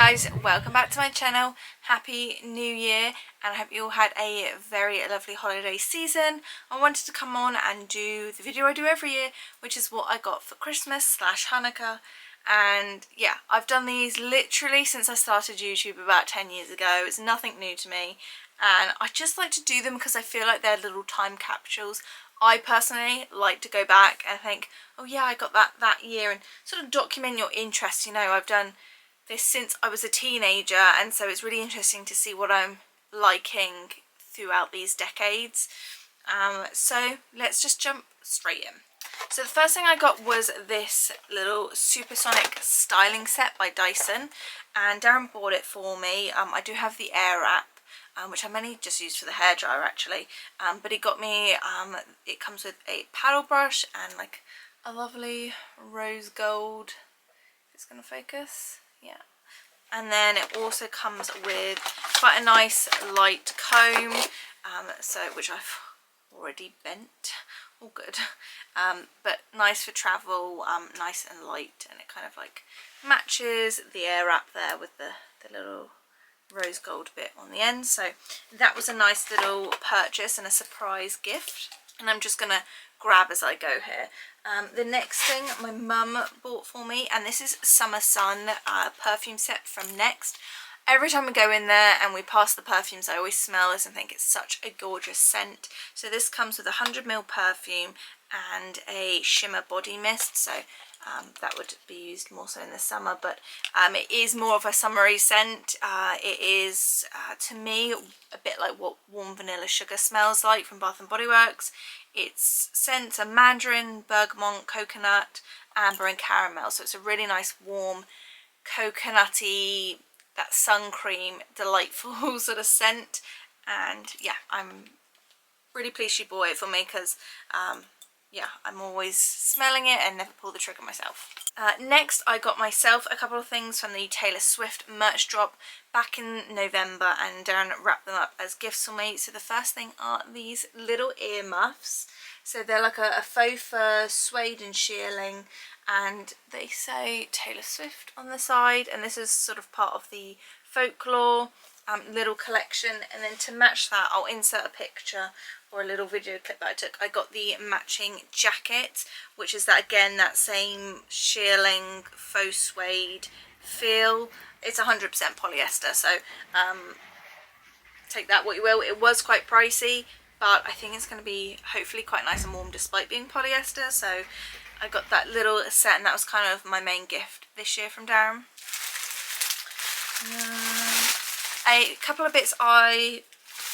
guys, welcome back to my channel. Happy New Year, and I hope you all had a very lovely holiday season. I wanted to come on and do the video I do every year, which is what I got for Christmas / Hanukkah. And yeah, I've done these literally since I started YouTube about 10 years ago. It's nothing new to me, and I just like to do them because I feel like they're little time capsules. I personally like to go back and think, oh yeah, I got that year, and sort of document your interest. You know, I've done this since I was a teenager, and so it's really interesting to see what I'm liking throughout these decades. So let's just jump straight in. So the first thing I got was this little supersonic styling set by Dyson, and Darren bought it for me. I do have the Air app, which I mainly just used for the hairdryer actually, but he got me, it comes with a paddle brush and like a lovely rose gold, if it's going to focus, yeah. And then it also comes with quite a nice light comb, which I've already bent, all good, but nice for travel, nice and light, and it kind of like matches the Air wrap there with the little rose gold bit on the end. So that was a nice little purchase and a surprise gift, and I'm just gonna grab as I go here. The next thing my mum bought for me, and this is Summer Sun perfume set from Next. Every time we go in there and we pass the perfumes, I always smell this and think it's such a gorgeous scent. So this comes with 100ml perfume and a shimmer body mist, so that would be used more so in the summer, but it is more of a summery scent. It is, to me, a bit like what warm vanilla sugar smells like from Bath & Body Works. Its scents are mandarin, bergamot, coconut, amber and caramel, so it's a really nice warm coconutty, that sun cream, delightful sort of scent. And yeah, I'm really pleased she bought it for me because yeah, I'm always smelling it and never pull the trigger myself. Next, I got myself a couple of things from the Taylor Swift merch drop back in November, and Darren wrapped them up as gifts for me. So the first thing are these little ear muffs. So they're like a faux fur suede and shearling, and they say Taylor Swift on the side, and this is sort of part of the folklore little collection. And then to match that, I'll insert a picture or a little video clip that I took. I got the matching jacket, which is that, again, that same shearling faux suede feel. It's 100% polyester, so take that what you will. It was quite pricey, but I think it's going to be hopefully quite nice and warm despite being polyester. So I got that little set, and that was kind of my main gift this year from Darren. A couple of bits I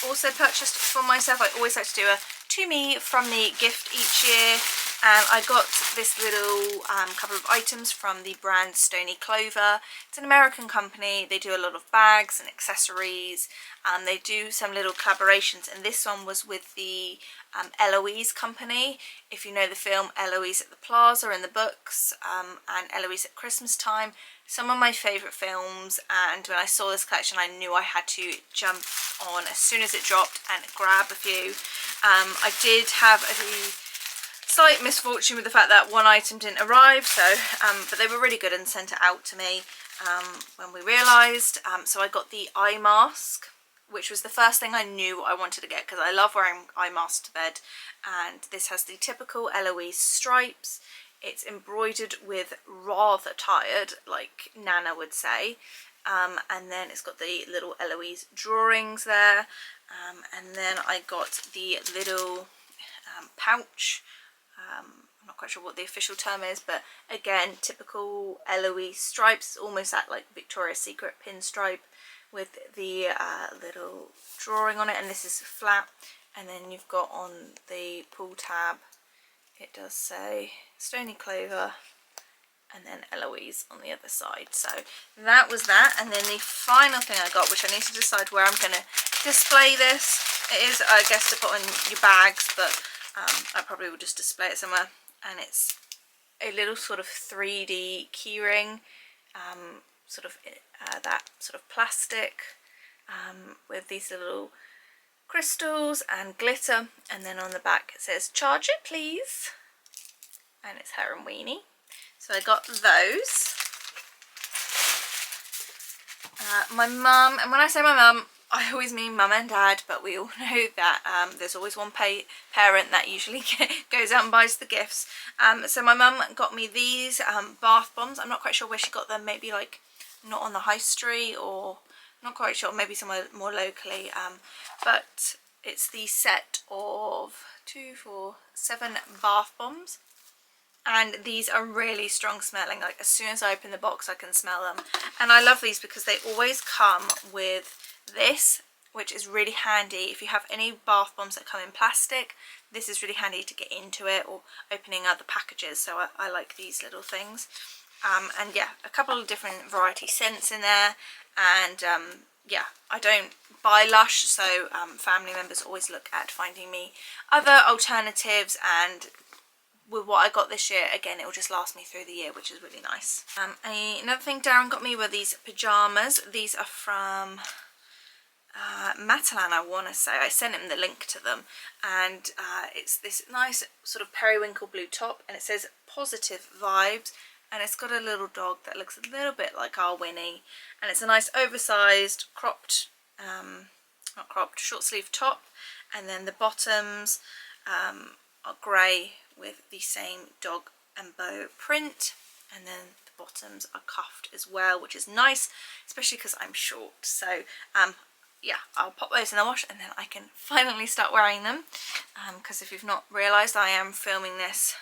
also purchased for myself. I always like to do a to me from me gift each year, and I got this little couple of items from the brand Stony Clover. It's an American company. They do a lot of bags and accessories, and they do some little collaborations, and this one was with the Eloise company. If you know the film Eloise at the Plaza in the books, and Eloise at Christmas Time, some of my favourite films, and when I saw this collection I knew I had to jump on as soon as it dropped and grab a few. I did have a slight misfortune with the fact that one item didn't arrive, so but they were really good and sent it out to me when we realised. So I got the eye mask, which was the first thing I knew I wanted to get because I love wearing eye masks to bed, and this has the typical Eloise stripes. It's embroidered with rather tired, like Nana would say, and then it's got the little Eloise drawings there, and then I got the little pouch. I'm not quite sure what the official term is, but again, typical Eloise stripes, almost that like Victoria's Secret pinstripe with the little drawing on it, and this is flat. And then you've got on the pull tab, it does say Stony Clover and then Eloise on the other side. So that was that. And then the final thing I got, which I need to decide where I'm going to display this. It is, I guess, to put on your bags, but I probably will just display it somewhere. And it's a little sort of 3D keyring, that sort of plastic with these little crystals and glitter, and then on the back it says "Charge it please," and it's her and Weenie. So I got those. My mum, and when I say my mum, I always mean mum and dad, but we all know that there's always one parent that usually goes out and buys the gifts. So my mum got me these bath bombs. I'm not quite sure where she got them, maybe like not on the high street, or not quite sure, maybe somewhere more locally. But it's the set of 2, 4, 7 bath bombs. And these are really strong smelling. Like as soon as I open the box I can smell them, and I love these because they always come with this, which is really handy if you have any bath bombs that come in plastic. This is really handy to get into it, or opening other packages, so I like these little things. And yeah, a couple of different variety scents in there, and yeah, I don't buy Lush, so family members always look at finding me other alternatives, and with what I got this year, again, it will just last me through the year, which is really nice. Another thing Darren got me were these pyjamas. These are from Matalan, I want to say. I sent him the link to them, and it's this nice sort of periwinkle blue top, and it says positive vibes, and it's got a little dog that looks a little bit like our Winnie, and it's a nice oversized cropped, not cropped, short sleeve top, and then the bottoms are grey with the same dog and bow print, and then the bottoms are cuffed as well, which is nice, especially because I'm short. So yeah, I'll pop those in the wash and then I can finally start wearing them, because if you've not realised, I am filming this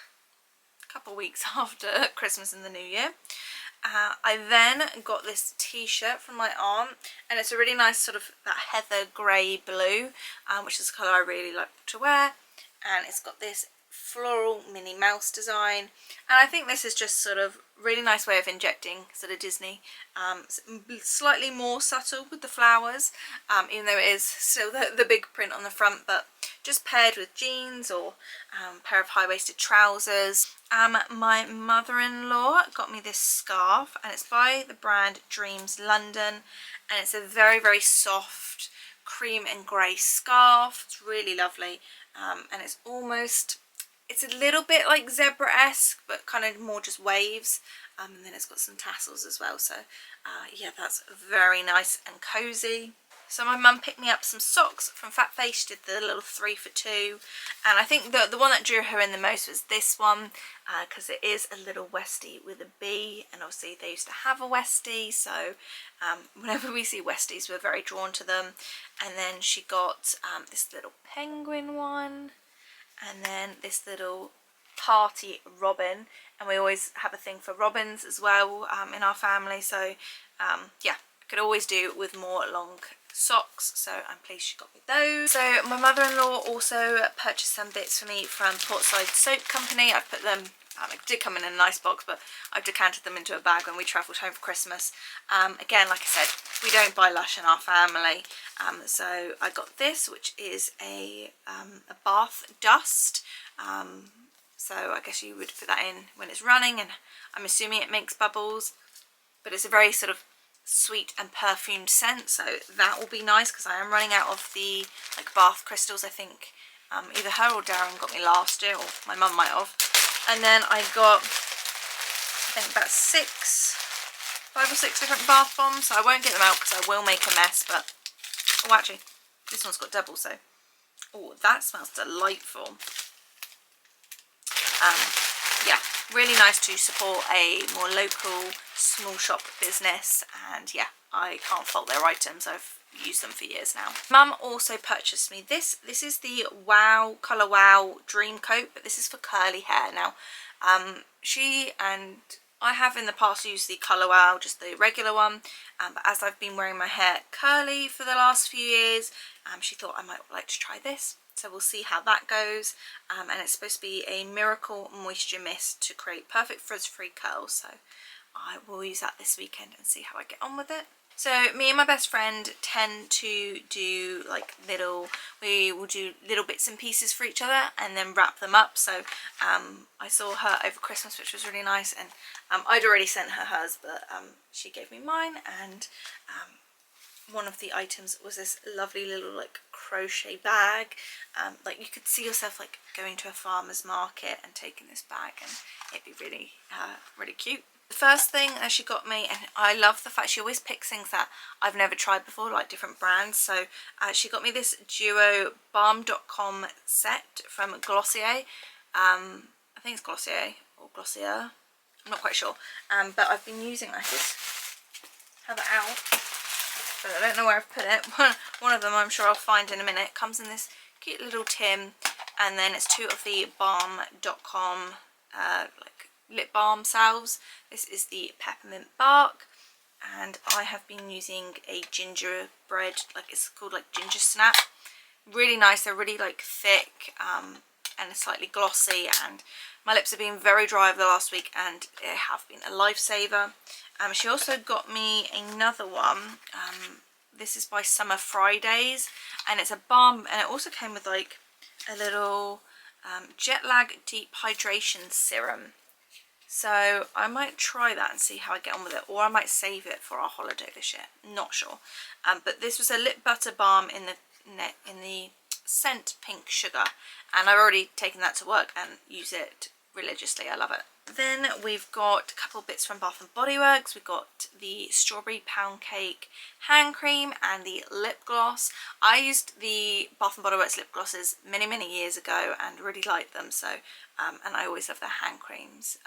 a couple of weeks after Christmas and the New Year. I then got this t-shirt from my aunt, and it's a really nice sort of that heather grey blue, which is the colour I really like to wear, and it's got this floral Minnie Mouse design, and I think this is just sort of really nice way of injecting sort of Disney, slightly more subtle with the flowers, even though it is still the big print on the front, but just paired with jeans or a pair of high-waisted trousers. My mother-in-law got me this scarf, and it's by the brand Dreams London, and it's a very, very soft cream and grey scarf. It's really lovely, and it's almost, it's a little bit like zebra-esque, but kind of more just waves, and then it's got some tassels as well, so yeah, that's very nice and cozy. So my mum picked me up some socks from Fat Face. She did the little 3 for 2, and I think the one that drew her in the most was this one, because it is a little Westie with a B, and obviously they used to have a Westie, so whenever we see Westies we're very drawn to them. And then she got this little penguin one, and then this little party robin, and we always have a thing for robins as well in our family, so yeah, I could always do with more long socks, so I'm pleased she got me those. So my mother-in-law also purchased some bits for me from Portside Soap Company. I've put them, it did come in a nice box, but I've decanted them into a bag when we travelled home for Christmas. Again, like I said, we don't buy Lush in our family, so I got this, which is a bath dust. So I guess you would put that in when it's running, and I'm assuming it makes bubbles, but it's a very sort of sweet and perfumed scent, so that will be nice, because I am running out of the like bath crystals. I think either her or Darren got me last year, or my mum might have. And then I got, I think, about 5 or 6 different bath bombs, so I won't get them out because I will make a mess. But oh, actually this one's got double, so oh, that smells delightful. Yeah, really nice to support a more local small shop business, and yeah, I can't fault their items. I've used them for years now. Mum also purchased me this. This is the Wow Colour Wow Dream Coat, but this is for curly hair. Now she and I have in the past used the Colour Wow, just the regular one, but as I've been wearing my hair curly for the last few years, she thought I might like to try this. So we'll see how that goes, and it's supposed to be a miracle moisture mist to create perfect frizz-free curls, so I will use that this weekend and see how I get on with it. So me and my best friend tend to do like we will do little bits and pieces for each other and then wrap them up. So I saw her over Christmas, which was really nice, and I'd already sent her hers, but she gave me mine, and one of the items was this lovely little like crochet bag. Like you could see yourself like going to a farmer's market and taking this bag, and it'd be really really cute. The first thing that she got me, and I love the fact she always picks things that I've never tried before, like different brands. So she got me this duo balm.com set from Glossier. I think it's Glossier or Glossier, I'm not quite sure, but I've been using it. I just have it out, but I don't know where I've put it. One of them I'm sure I'll find in a minute. It comes in this cute little tin, and then it's 2 of the balm.com like lip balm salves. This is the peppermint bark, and I have been using a gingerbread, like it's called like ginger snap. Really nice. They're really like thick and slightly glossy, and my lips have been very dry over the last week, and it have been a lifesaver. She also got me another one. This is by Summer Fridays, and it's a balm, and it also came with like a little jet lag deep hydration serum. So I might try that and see how I get on with it, or I might save it for our holiday this year. Not sure. But this was a lip butter balm in the scent Pink Sugar, and I've already taken that to work and use it religiously. I love it. Then we've got a couple bits from Bath & Body Works. We've got the Strawberry Pound Cake hand cream and the lip gloss. I used the Bath & Body Works lip glosses many years ago and really liked them. So and I always love their hand creams.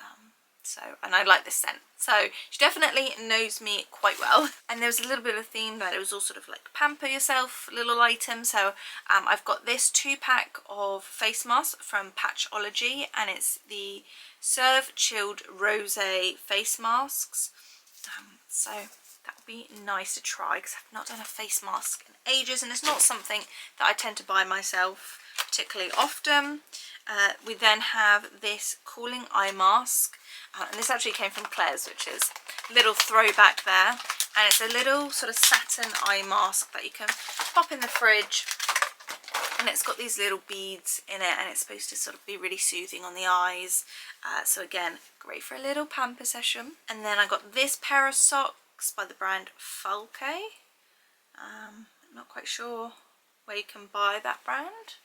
And I like this scent, so she definitely knows me quite well. And there was a little bit of a theme that it was all sort of like pamper yourself little items. So I've got this 2-pack of face masks from Patchology, and it's the Serve Chilled Rosé face masks. So that would be nice to try, because I've not done a face mask in ages, and it's not something that I tend to buy myself particularly often. We then have this cooling eye mask, and this actually came from Claire's, which is a little throwback there, and it's a little sort of satin eye mask that you can pop in the fridge, and it's got these little beads in it, and it's supposed to sort of be really soothing on the eyes. So again, great for a little pamper session. And then I got this pair of socks by the brand Falke. Not quite sure where you can buy that brand.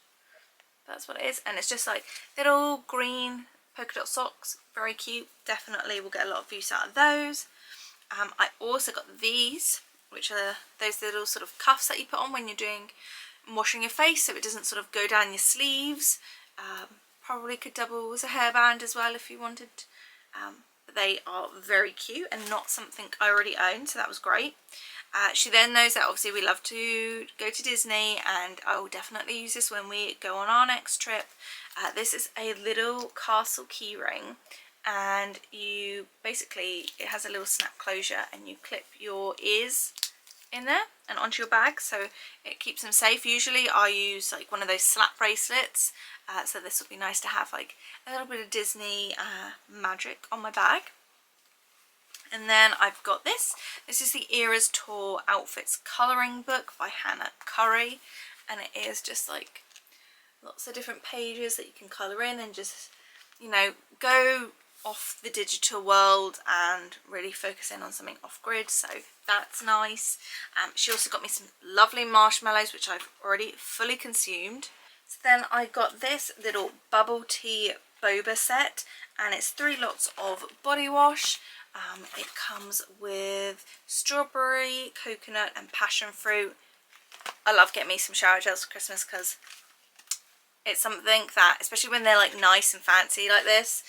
That's what it is, and it's just like little green polka dot socks, very cute. Definitely will get a lot of use out of those. I also got these, which are those little sort of cuffs that you put on when you're washing your face, so it doesn't sort of go down your sleeves. Probably could double as a hairband as well if you wanted. But they are very cute and not something I already own, so that was great. She then knows that obviously we love to go to Disney, and I will definitely use this when we go on our next trip. This is a little castle key ring, and you basically, it has a little snap closure, and you clip your ears in there and onto your bag, so it keeps them safe. Usually I use like one of those slap bracelets, so this would be nice to have like a little bit of Disney magic on my bag. And then I've got this. This is the Eras Tour Outfits Colouring Book by Hannah Curry. And it is just like lots of different pages that you can colour in and just, you know, go off the digital world and really focus in on something off-grid. So that's nice. She also got me some lovely marshmallows, which I've already fully consumed. So then I got this little bubble tea boba set, and it's 3 lots of body wash. It comes with strawberry, coconut and passion fruit. I love getting me some shower gels for Christmas, because it's something that, especially when they're like nice and fancy like this,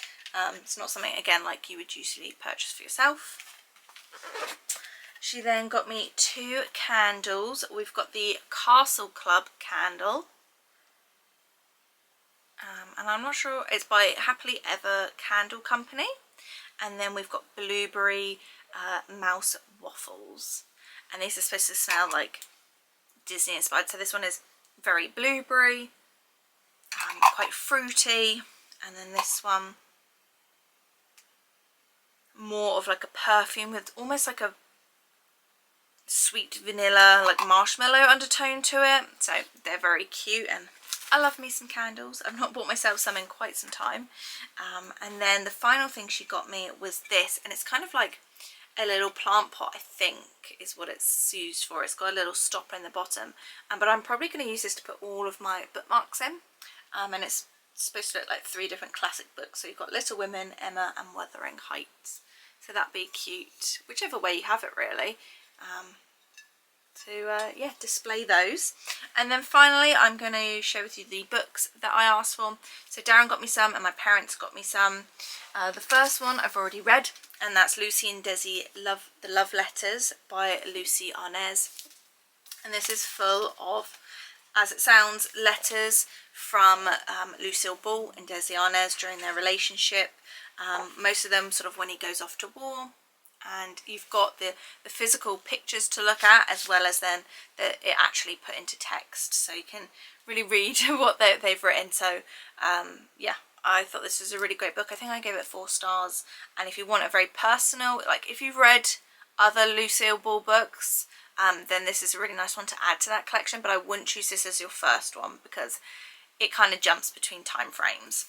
it's not something again like you would usually purchase for yourself. She then got me 2 candles. We've got the Castle Club candle, and I'm not sure, it's by Happily Ever Candle Company. And then we've got blueberry mouse waffles, and these are supposed to smell like Disney inspired. So this one is very blueberry, quite fruity, and then this one more of like a perfume with almost like a sweet vanilla, like marshmallow undertone to it. So they're very cute, and I love me some candles. I've not bought myself some in quite some time. And then the final thing she got me was this, and it's kind of like a little plant pot, I think is what it's used for. It's got a little stopper in the bottom, but I'm probably going to use this to put all of my bookmarks in, and it's supposed to look like 3 different classic books. So you've got Little Women, Emma and Wuthering Heights, so that'd be cute, whichever way you have it really, yeah, display those. And then finally I'm going to share with you the books that I asked for. So Darren got me some and my parents got me some. The first one I've already read, and that's Lucy and Desi The Love Letters by Lucy Arnaz. And this is full of, as it sounds, letters from Lucille Ball and Desi Arnaz during their relationship. Most of them sort of when he goes off to war. And you've got the physical pictures to look at, as well as then it actually put into text, so you can really read what they've written. So yeah, I thought this was a really great book. I think I gave it 4 stars. And if you want a very personal, like if you've read other Lucille Ball books, then this is a really nice one to add to that collection, but I wouldn't choose this as your first one because it kind of jumps between time frames.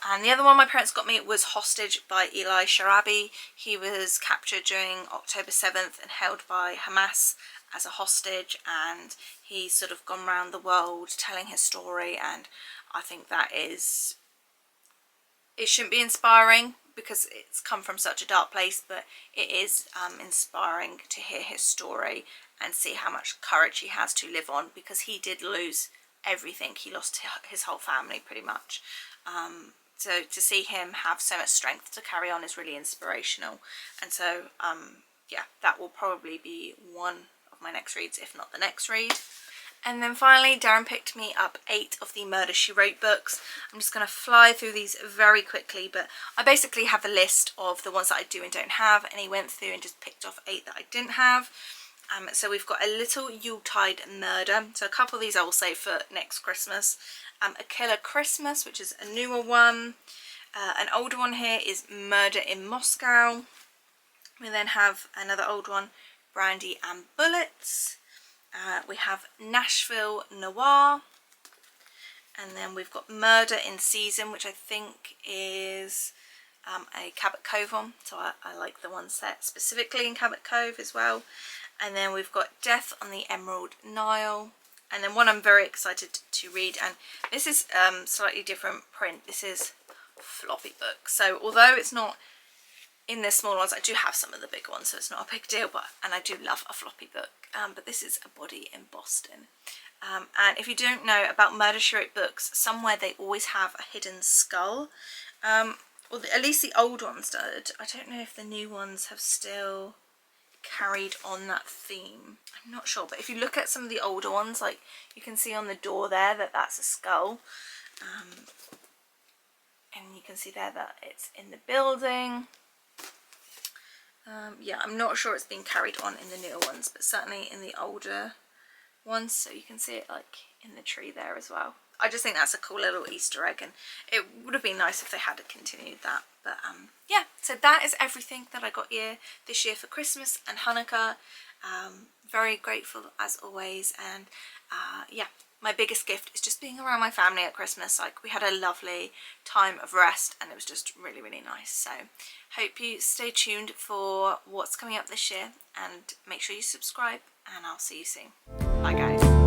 And the other one my parents got me was Hostage by Eli Sharabi. He was captured during October 7th and held by Hamas as a hostage, and he's sort of gone around the world telling his story, and I think that it shouldn't be inspiring because it's come from such a dark place, but it is inspiring to hear his story and see how much courage he has to live on, because he did lose everything. He lost his whole family pretty much. So to see him have so much strength to carry on is really inspirational. And so, yeah, that will probably be one of my next reads, if not the next read. And then finally, Darren picked me up 8 of the Murder, She Wrote books. I'm just going to fly through these very quickly, but I basically have a list of the ones that I do and don't have, and he went through and just picked off 8 that I didn't have. So we've got A Little Yuletide Murder. So a couple of these I will save for next Christmas. A Killer Christmas, which is a newer one. An older one here is Murder in Moscow. We then have another old one, Brandy and Bullets. We have Nashville Noir. And then we've got Murder in Season, which I think is a Cabot Cove one. So I like the one set specifically in Cabot Cove as well. And then we've got Death on the Emerald Nile. And then one I'm very excited to read, and this is slightly different print. This is floppy book. So although it's not in the small ones, I do have some of the big ones, so it's not a big deal, and I do love a floppy book. But this is A Body in Boston. And if you don't know about Murder, She Wrote books, somewhere they always have a hidden skull. Or at least the old ones did. I don't know if the new ones have still carried on that theme. I'm not sure, but if you look at some of the older ones, like you can see on the door there that that's a skull, and you can see there that it's in the building. Yeah, I'm not sure it's been carried on in the newer ones, but certainly in the older ones, so you can see it like in the tree there as well. I just think that's a cool little Easter egg, and it would have been nice if they had continued that. But yeah, so that is everything that I got this year for Christmas and Hanukkah. Very grateful as always, and yeah, my biggest gift is just being around my family at Christmas. Like, we had a lovely time of rest, and it was just really, really nice. So hope you stay tuned for what's coming up this year, and make sure you subscribe, and I'll see you soon. Bye guys.